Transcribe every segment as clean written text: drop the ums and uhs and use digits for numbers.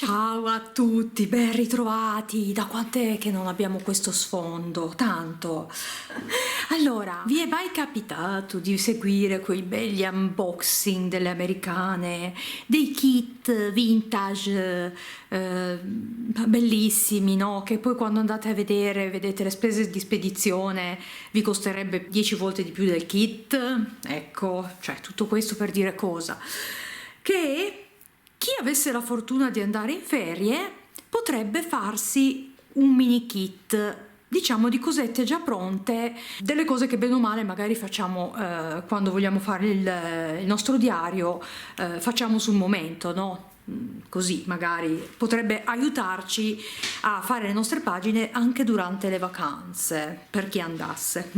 Ciao a tutti, ben ritrovati. Da quant'è che non abbiamo questo sfondo? Tanto. Allora, vi è mai capitato di seguire quei belli unboxing delle americane, dei kit vintage bellissimi, no? Che poi quando andate a vedere, vedete le spese di spedizione, vi costerebbe 10 volte di più del kit? Ecco, cioè tutto questo per dire cosa? Che chi avesse la fortuna di andare in ferie potrebbe farsi un mini kit, diciamo di cosette già pronte, delle cose che bene o male magari facciamo quando vogliamo fare il nostro diario, facciamo sul momento, no? Così magari potrebbe aiutarci a fare le nostre pagine anche durante le vacanze, per chi andasse.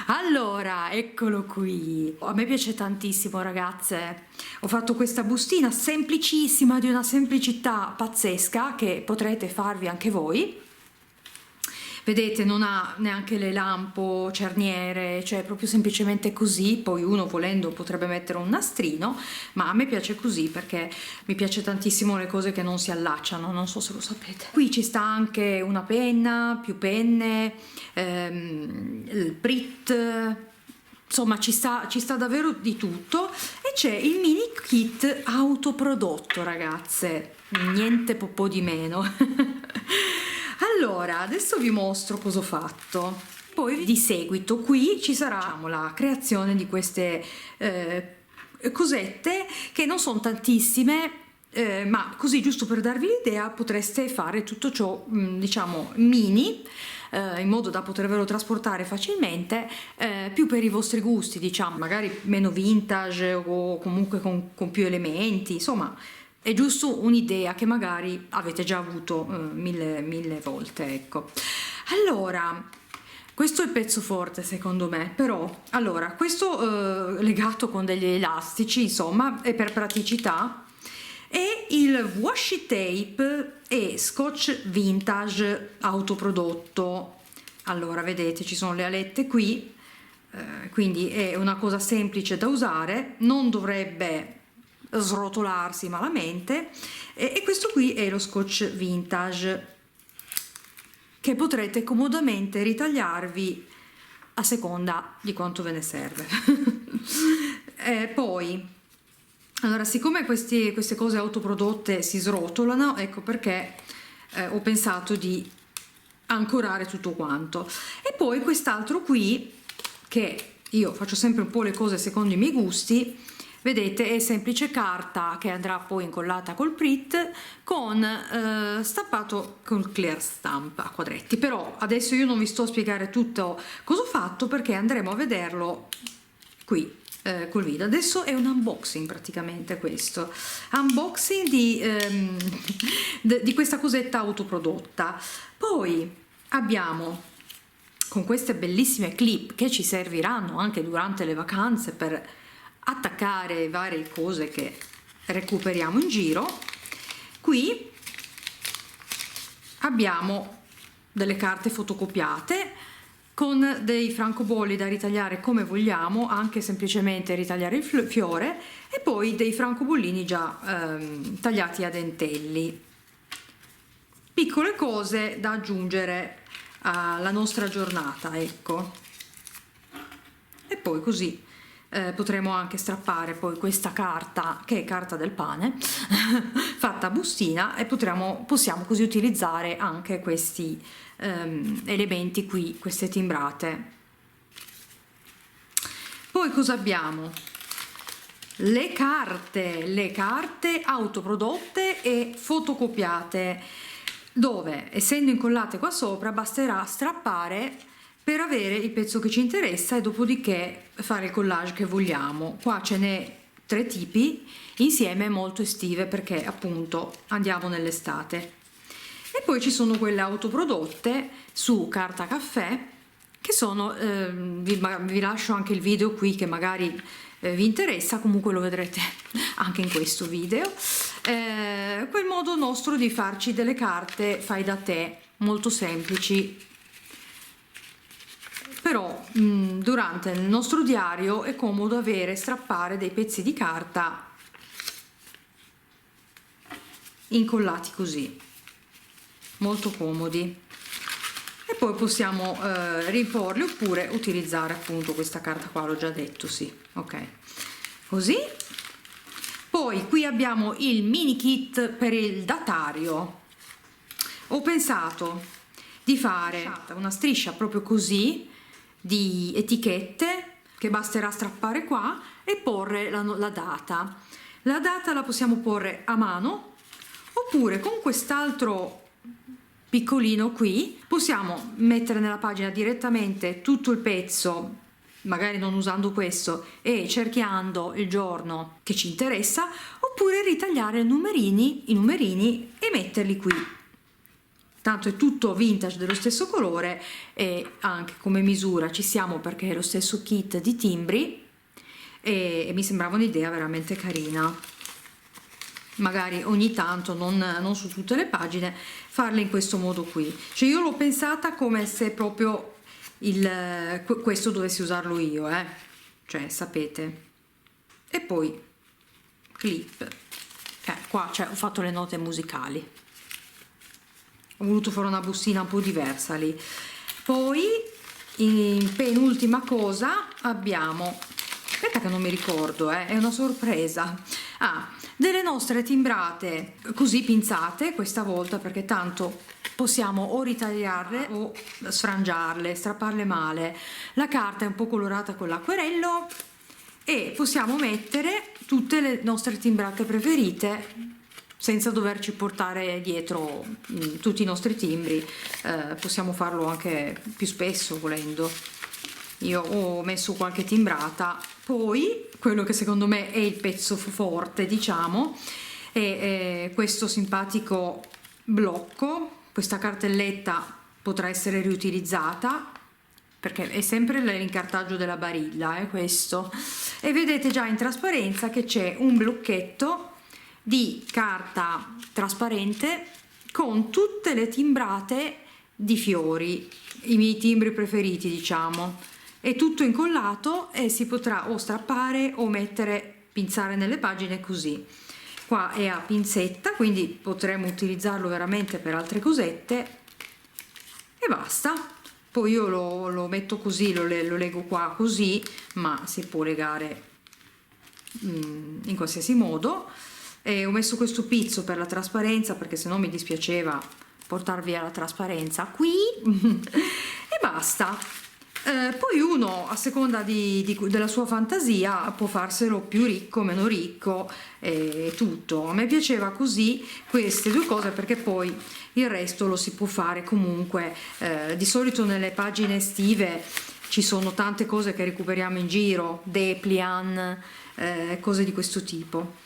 Allora, eccolo qui. A me piace tantissimo, ragazze. Ho fatto questa bustina semplicissima, di una semplicità pazzesca, che potrete farvi anche voi. Vedete, non ha neanche le lampo, cerniere, cioè proprio semplicemente così. Poi uno volendo potrebbe mettere un nastrino, ma a me piace così perché mi piace tantissimo le cose che non si allacciano, non so se lo sapete. Qui ci sta anche una penna, più penne, il Prit, insomma ci sta davvero di tutto. E c'è il mini kit autoprodotto, ragazze, niente po' di meno. Allora, adesso vi mostro cosa ho fatto. Poi di seguito qui ci sarà la creazione di queste cosette che non sono tantissime, ma così giusto per darvi l'idea potreste fare tutto ciò, diciamo, mini, in modo da potervelo trasportare facilmente, più per i vostri gusti, diciamo, magari meno vintage o comunque con più elementi, insomma. È giusto un'idea che magari avete già avuto mille volte, ecco. Allora, questo è il pezzo forte secondo me, però, allora, questo legato con degli elastici, insomma, è per praticità, e il washi tape e scotch vintage autoprodotto. Allora, vedete, ci sono le alette qui, quindi è una cosa semplice da usare, non dovrebbe srotolarsi malamente, e questo qui è lo scotch vintage che potrete comodamente ritagliarvi a seconda di quanto ve ne serve. Poi, allora, siccome queste cose autoprodotte si srotolano, ecco perché ho pensato di ancorare tutto quanto. E poi quest'altro qui, che io faccio sempre un po' le cose secondo i miei gusti. Vedete, è semplice carta che andrà poi incollata col Prit con stappato col clear stamp a quadretti. Però adesso io non vi sto a spiegare tutto cosa ho fatto perché andremo a vederlo qui col video. Adesso è un unboxing praticamente questo. Unboxing di questa cosetta autoprodotta. Poi abbiamo con queste bellissime clip che ci serviranno anche durante le vacanze per attaccare varie cose che recuperiamo in giro. Qui abbiamo delle carte fotocopiate con dei francobolli da ritagliare come vogliamo, anche semplicemente ritagliare il fiore, e poi dei francobollini già tagliati a dentelli. Piccole cose da aggiungere alla nostra giornata, ecco. E poi così potremo anche strappare poi questa carta, che è carta del pane, fatta a bustina, e possiamo così utilizzare anche questi elementi qui, queste timbrate. Poi cosa abbiamo? Le carte autoprodotte e fotocopiate, dove, essendo incollate qua sopra, basterà strappare per avere il pezzo che ci interessa e dopodiché fare il collage che vogliamo. Qua ce n'è 3 tipi, insieme molto estive perché appunto andiamo nell'estate. E poi ci sono quelle autoprodotte su carta caffè, che sono, vi lascio anche il video qui che magari vi interessa, comunque lo vedrete anche in questo video. Quel modo nostro di farci delle carte fai da te, molto semplici. Però durante il nostro diario è comodo strappare dei pezzi di carta incollati così, molto comodi, e poi possiamo riporli oppure utilizzare appunto questa carta qua, l'ho già detto, sì, ok, così. Poi qui abbiamo il mini kit per il datario. Ho pensato di fare una striscia proprio così di etichette che basterà strappare qua e porre la data. La data la possiamo porre a mano oppure con quest'altro piccolino qui possiamo mettere nella pagina direttamente tutto il pezzo, magari non usando questo e cerchiando il giorno che ci interessa, oppure ritagliare i numerini e metterli qui. Tanto è tutto vintage dello stesso colore e anche come misura ci siamo, perché è lo stesso kit di timbri e mi sembrava un'idea veramente carina. Magari ogni tanto, non su tutte le pagine, farle in questo modo qui. Cioè io l'ho pensata come se proprio questo dovessi usarlo io, cioè sapete. E poi clip, qua cioè, ho fatto le note musicali, ho voluto fare una bustina un po' diversa lì. Poi in penultima cosa abbiamo, aspetta che non mi ricordo, è una sorpresa, delle nostre timbrate così pinzate questa volta, perché tanto possiamo o ritagliarle o sfrangiarle, strapparle male. La carta è un po' colorata con l'acquerello e possiamo mettere tutte le nostre timbrate preferite senza doverci portare dietro tutti i nostri timbri. Possiamo farlo anche più spesso volendo. Io ho messo qualche timbrata. Poi quello che secondo me è il pezzo forte, diciamo, è questo simpatico blocco. Questa cartelletta potrà essere riutilizzata perché è sempre l'incartaggio della Barilla, questo, e vedete già in trasparenza che c'è un blocchetto di carta trasparente con tutte le timbrate di fiori, i miei timbri preferiti, diciamo. È tutto incollato e si potrà o strappare o pinzare nelle pagine così. Qua è a pinzetta, quindi potremo utilizzarlo veramente per altre cosette e basta. Poi io lo metto così, lo leggo qua così, ma si può legare in qualsiasi modo. E ho messo questo pizzo per la trasparenza, perché sennò mi dispiaceva portar via la trasparenza qui e basta. Poi uno, a seconda della sua fantasia, può farselo più ricco, meno ricco e tutto. A me piaceva così queste due cose, perché poi il resto lo si può fare comunque. Di solito nelle pagine estive ci sono tante cose che recuperiamo in giro, dépliant, cose di questo tipo.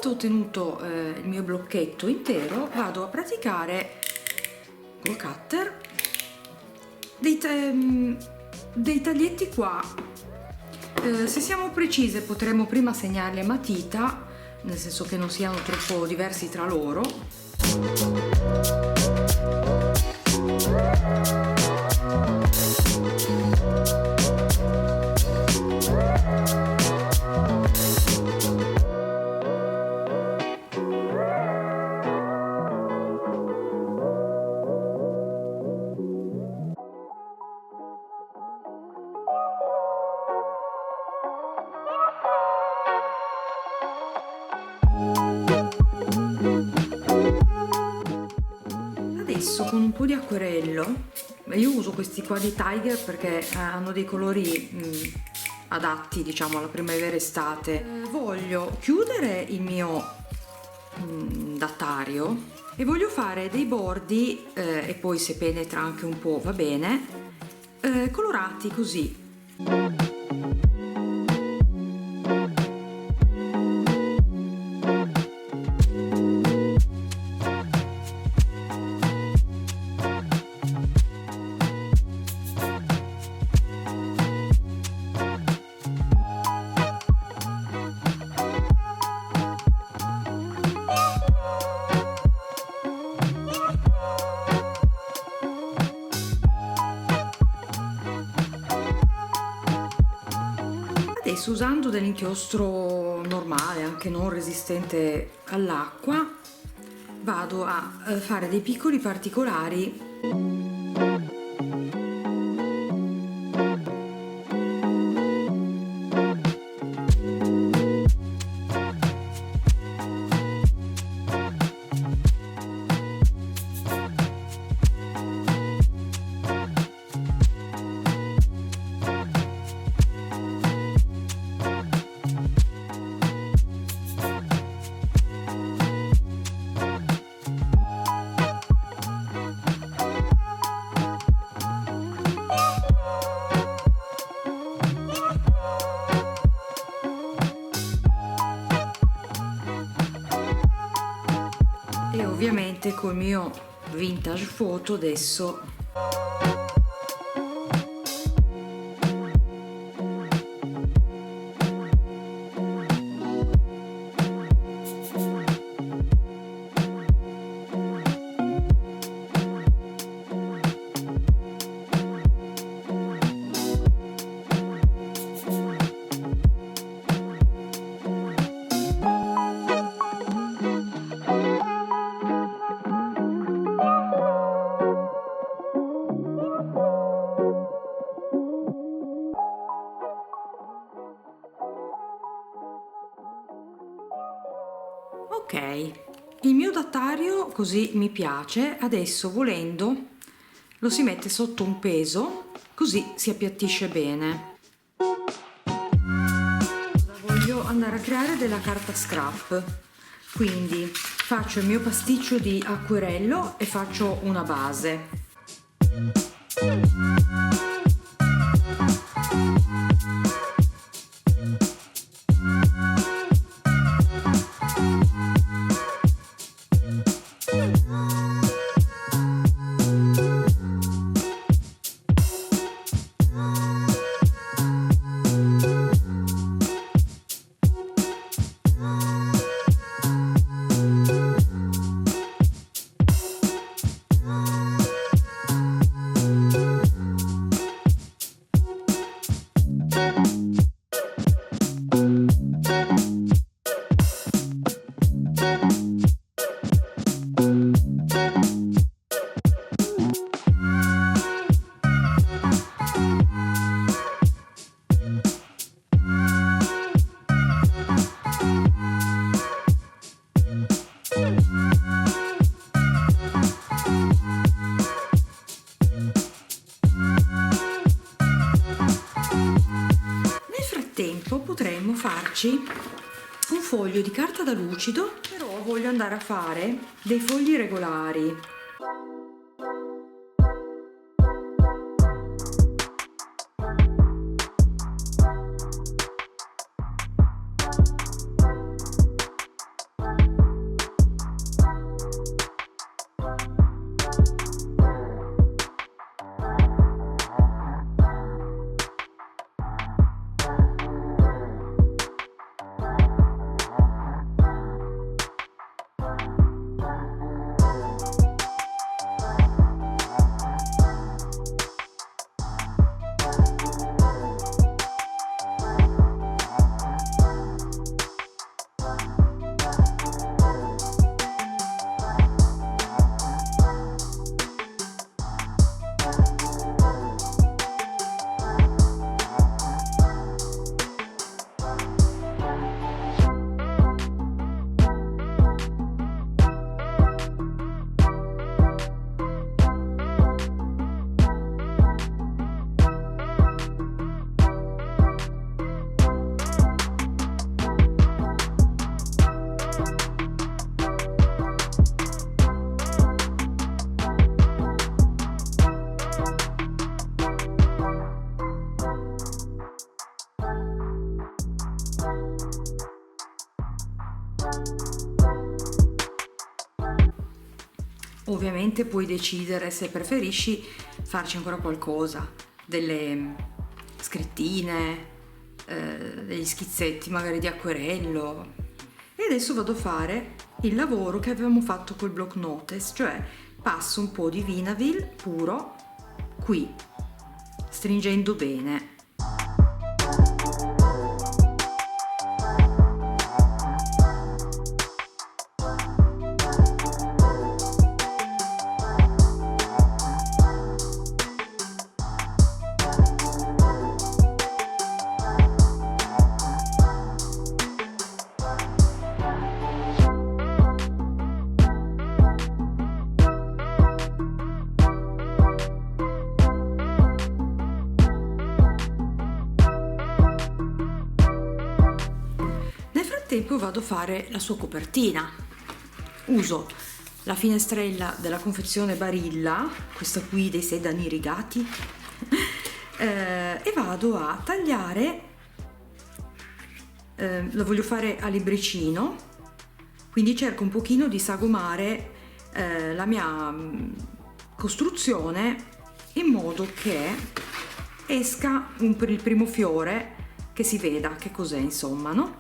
Ottenuto il mio blocchetto intero, vado a praticare col cutter dei taglietti qua. Se siamo precise potremmo prima segnarli a matita, nel senso che non siano troppo diversi tra loro. po' di acquerello. Io uso questi qua di Tiger perché hanno dei colori adatti, diciamo, alla primavera estate. Voglio chiudere il mio datario e voglio fare dei bordi e poi se penetra anche un po' va bene, colorati così. Adesso, usando dell'inchiostro normale, anche non resistente all'acqua, vado a fare dei piccoli particolari. E ovviamente col mio vintage photo adesso ok, il mio datario così mi piace. Adesso, volendo, lo si mette sotto un peso, così si appiattisce bene. Voglio andare a creare della carta scrap, quindi faccio il mio pasticcio di acquerello e faccio una base. Potremmo farci un foglio di carta da lucido, però voglio andare a fare dei fogli regolari. Ovviamente puoi decidere, se preferisci, farci ancora qualcosa, delle scrittine, degli schizzetti magari di acquerello. E adesso vado a fare il lavoro che avevamo fatto col block notice, cioè passo un po' di Vinavil puro qui, stringendo bene. Tempo vado a fare la sua copertina. Uso la finestrella della confezione Barilla, questa qui dei sedani rigati, e vado a tagliare, lo voglio fare a libricino, quindi cerco un pochino di sagomare la mia costruzione in modo che esca per il primo fiore, che si veda che cos'è, insomma, no?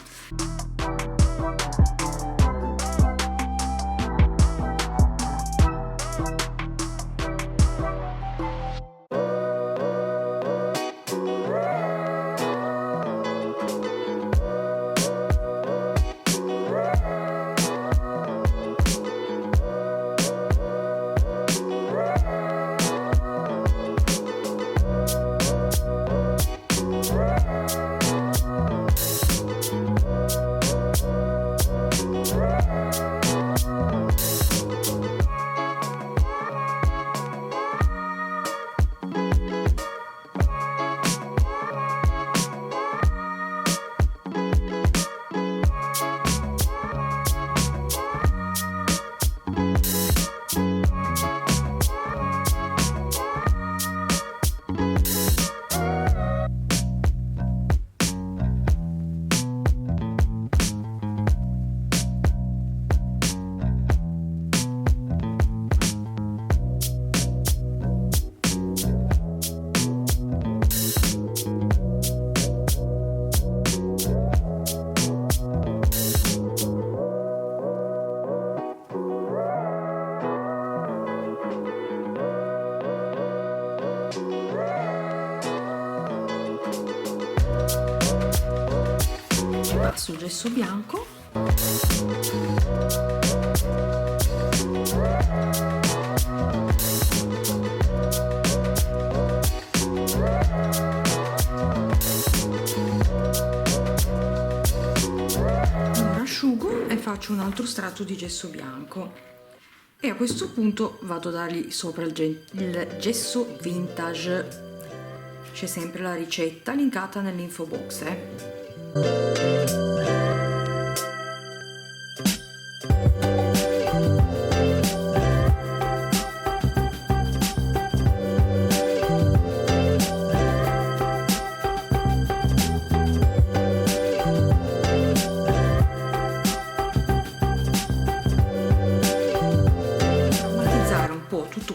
Sul gesso bianco, allora asciugo e faccio un altro strato di gesso bianco e a questo punto vado a dargli sopra il gesso vintage. C'è sempre la ricetta linkata nell'info box,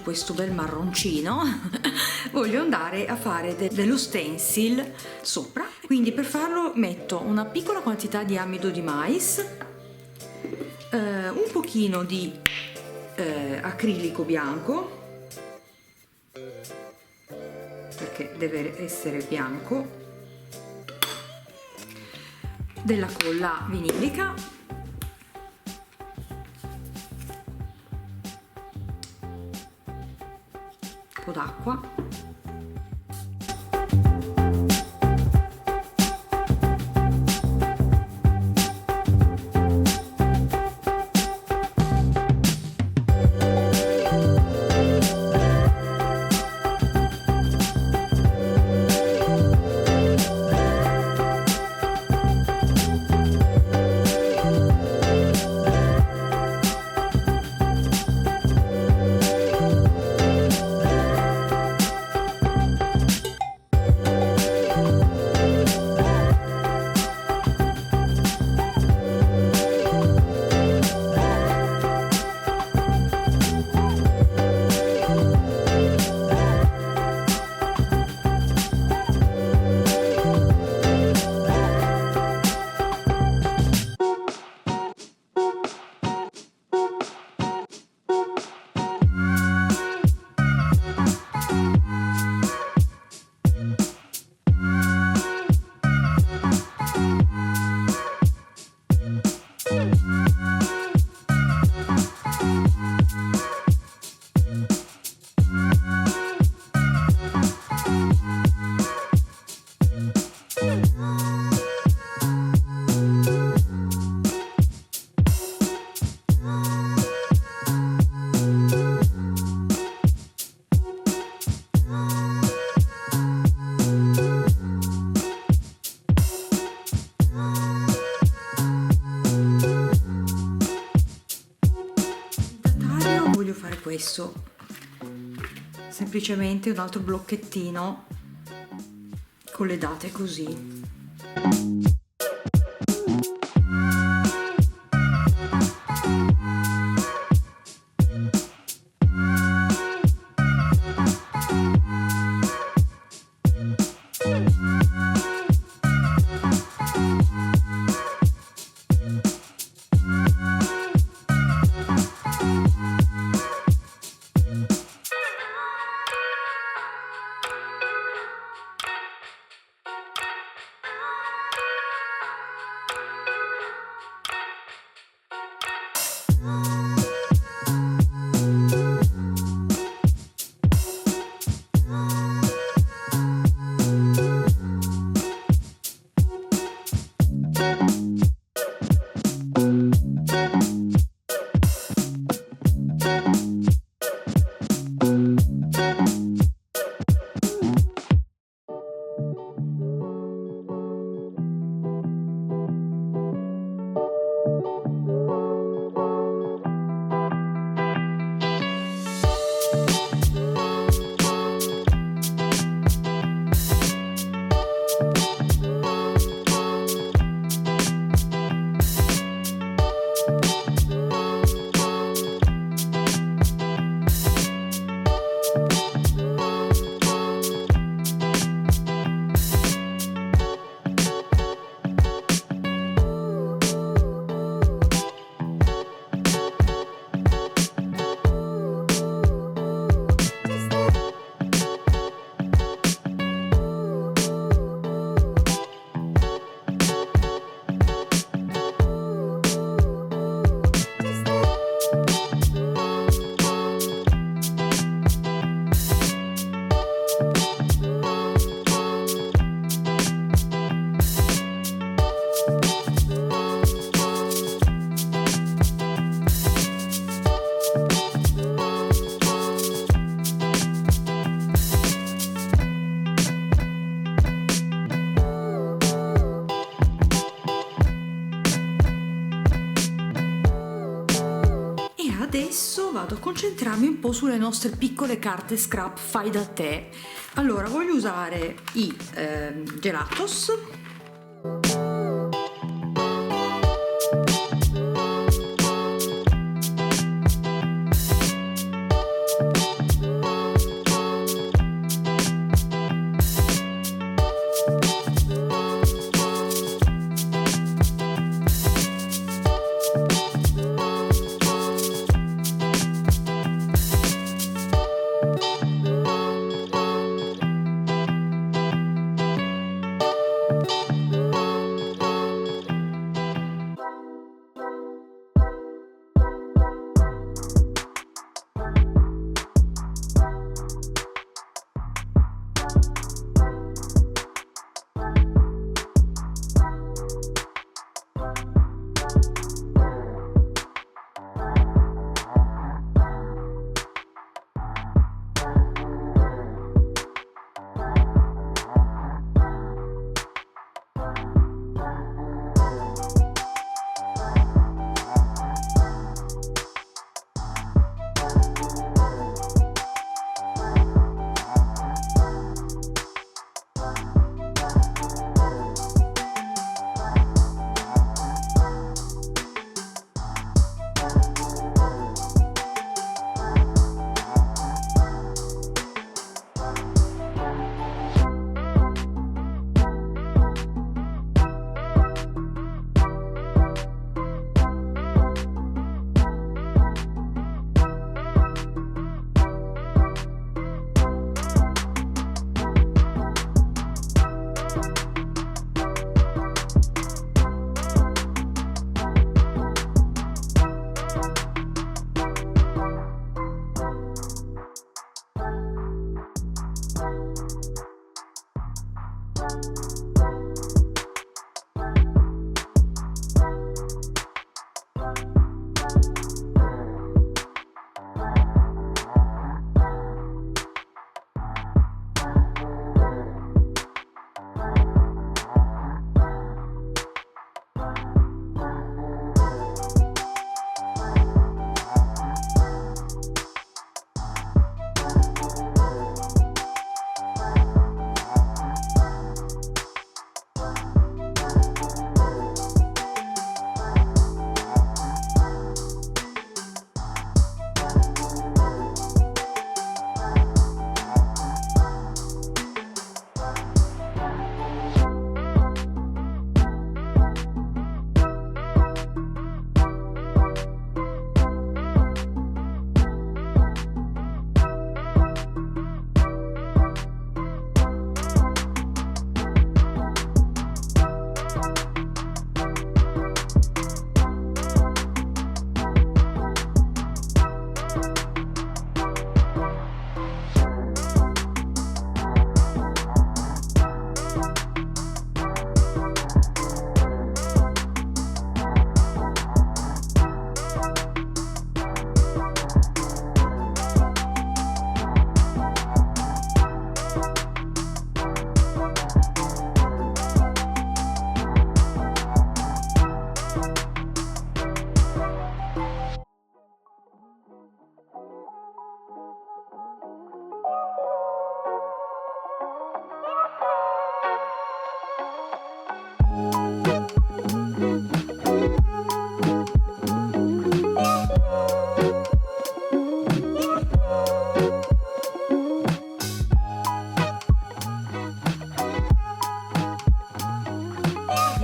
questo bel marroncino voglio andare a fare dello stencil sopra, quindi per farlo metto una piccola quantità di amido di mais, un pochino di acrilico bianco, perché deve essere bianco, della colla vinilica, d'acqua, adesso semplicemente un altro blocchettino con le date così. Adesso vado a concentrarmi un po' sulle nostre piccole carte scrap fai da te. Allora, voglio usare i gelatos.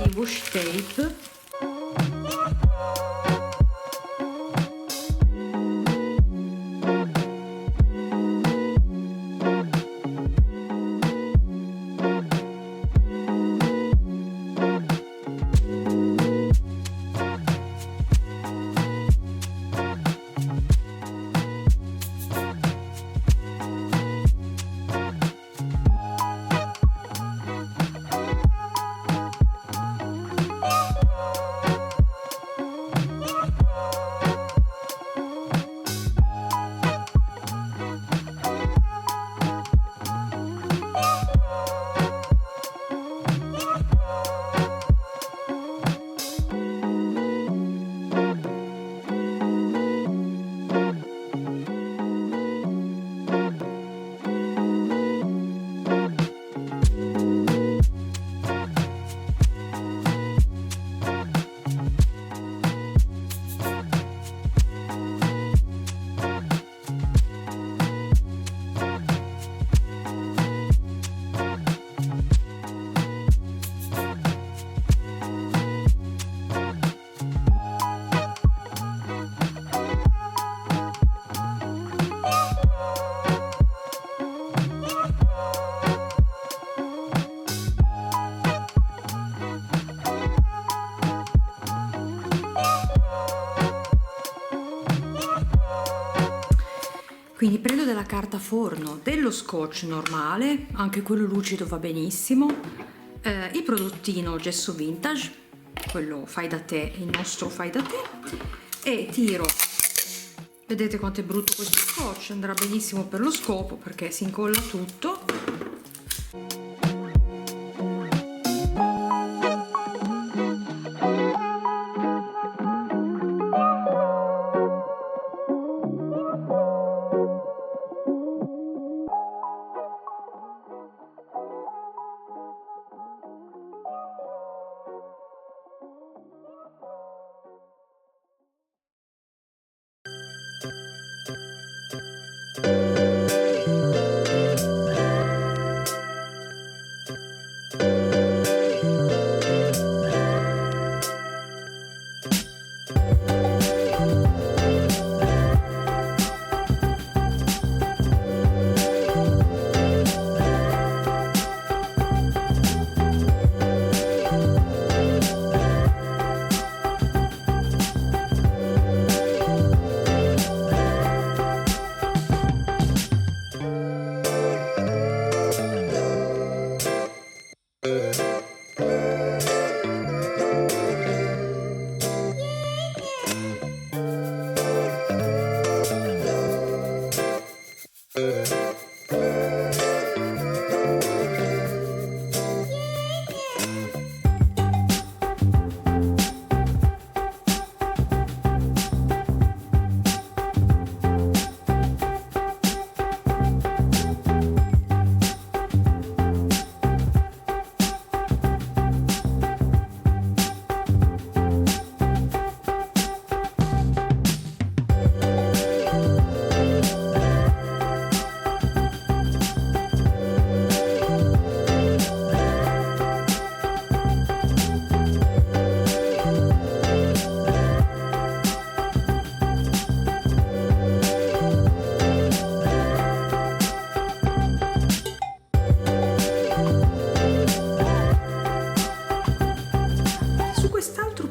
Di washi tape. Quindi prendo della carta forno, dello scotch normale, anche quello lucido va benissimo, il prodottino gesso vintage, quello fai da te, il nostro fai da te, e tiro. Vedete quanto è brutto questo scotch, andrà benissimo per lo scopo perché si incolla tutto.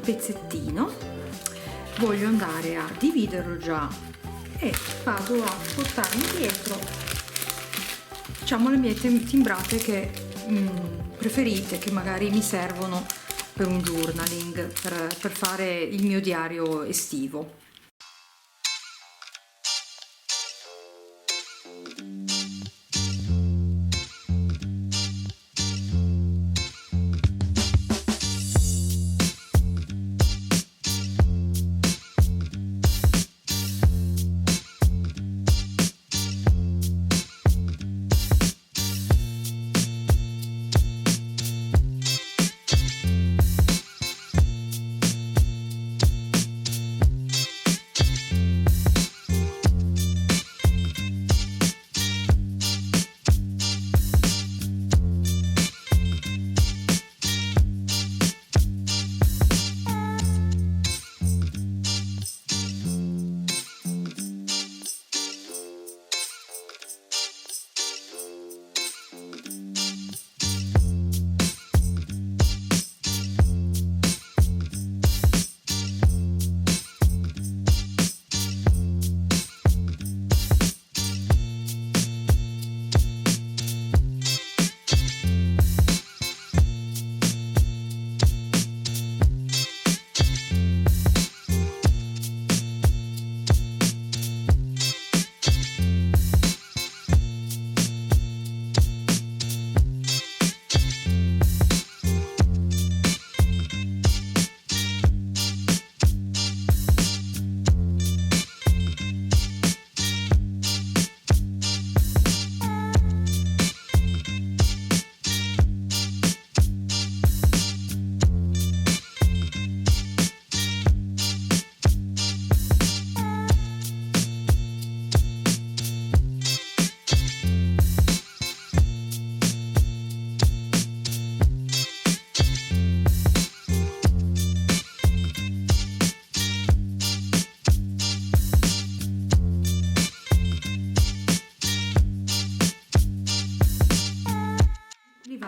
Pezzettino voglio andare a dividerlo già e vado a portarmi dietro, diciamo, le mie timbrate che preferite, che magari mi servono per un journaling, per fare il mio diario estivo.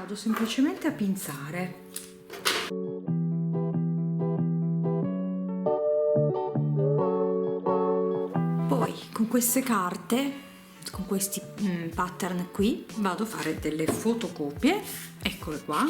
vado semplicemente a pinzare. Poi con queste carte, con questi pattern qui, vado a fare delle fotocopie, eccole qua.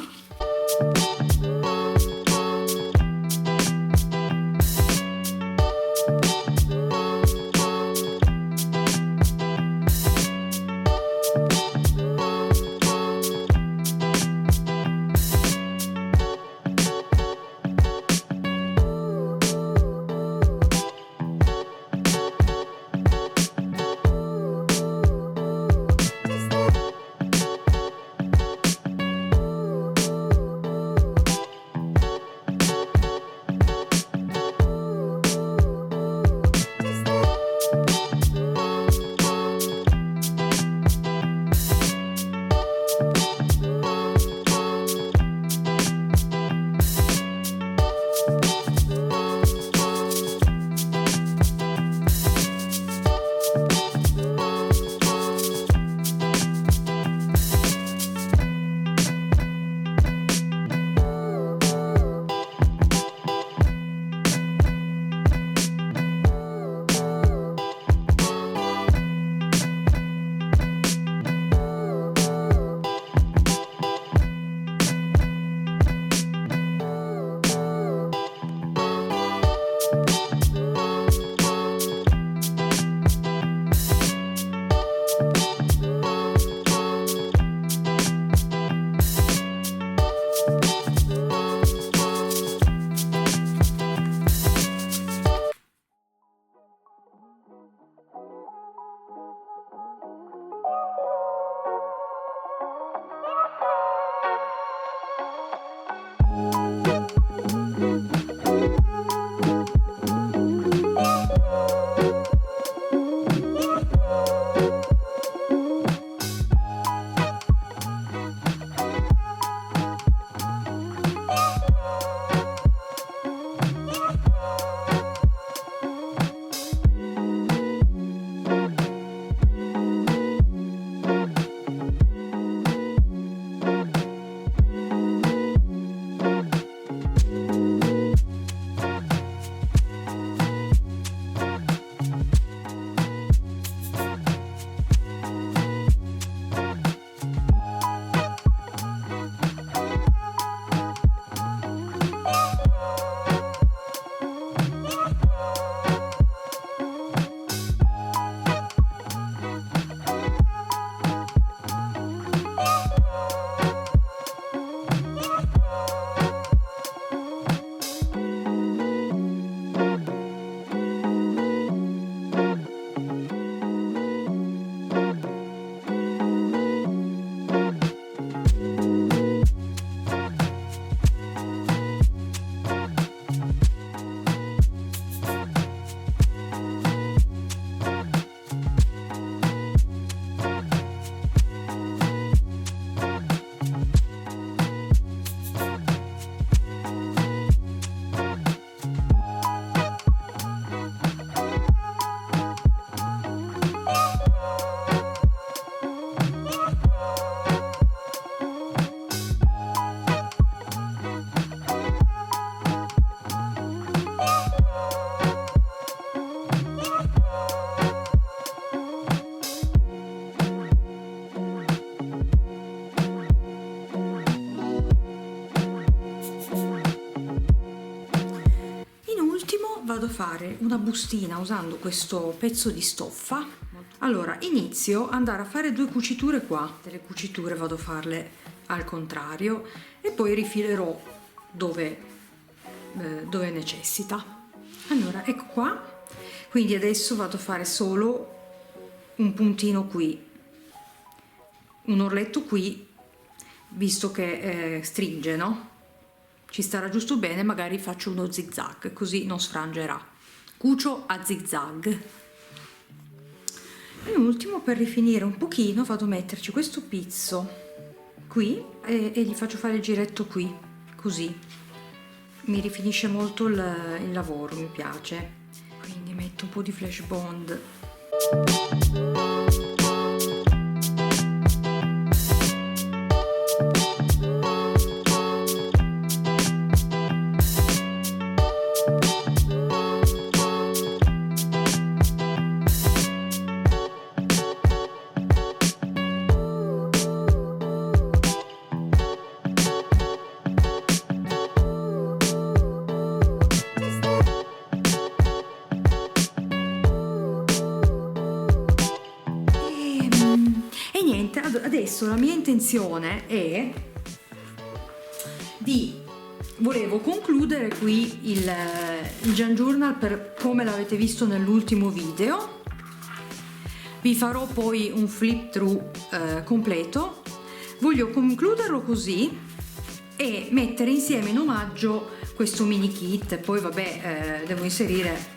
Vado a fare una bustina usando questo pezzo di stoffa. Allora inizio ad andare a fare 2 cuciture qua, delle cuciture vado a farle al contrario e poi rifilerò dove necessita. Allora ecco qua, quindi adesso vado a fare solo un puntino qui, un orletto qui, visto che stringe, no? Ci starà giusto bene, magari faccio uno zigzag così non sfrangerà. Cucio a zigzag. E in ultimo, per rifinire un pochino, vado a metterci questo pizzo qui e gli faccio fare il giretto qui, così mi rifinisce molto il lavoro, mi piace. Quindi metto un po' di Flash Bond. adesso la mia intenzione è volevo concludere qui il Jan Journal per come l'avete visto nell'ultimo video. Vi farò poi un flip through completo. Voglio concluderlo così e mettere insieme in omaggio questo mini kit. Poi vabbè, devo inserire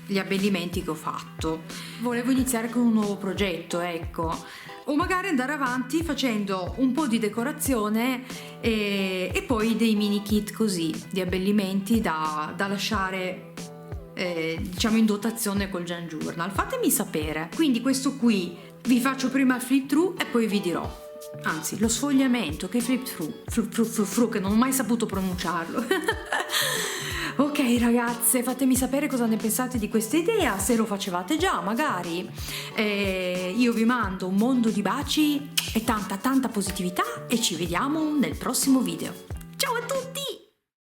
gli abbellimenti che ho fatto. Volevo iniziare con un nuovo progetto, ecco, o magari andare avanti facendo un po' di decorazione e poi dei mini kit così di abbellimenti da lasciare diciamo in dotazione col Jan Journal. Fatemi sapere. Quindi questo qui vi faccio prima il flip through e poi vi dirò, anzi lo sfogliamento, che flip through che non ho mai saputo pronunciarlo. Ok ragazze, fatemi sapere cosa ne pensate di questa idea, se lo facevate già magari. Io vi mando un mondo di baci e tanta positività e ci vediamo nel prossimo video. Ciao a tutti!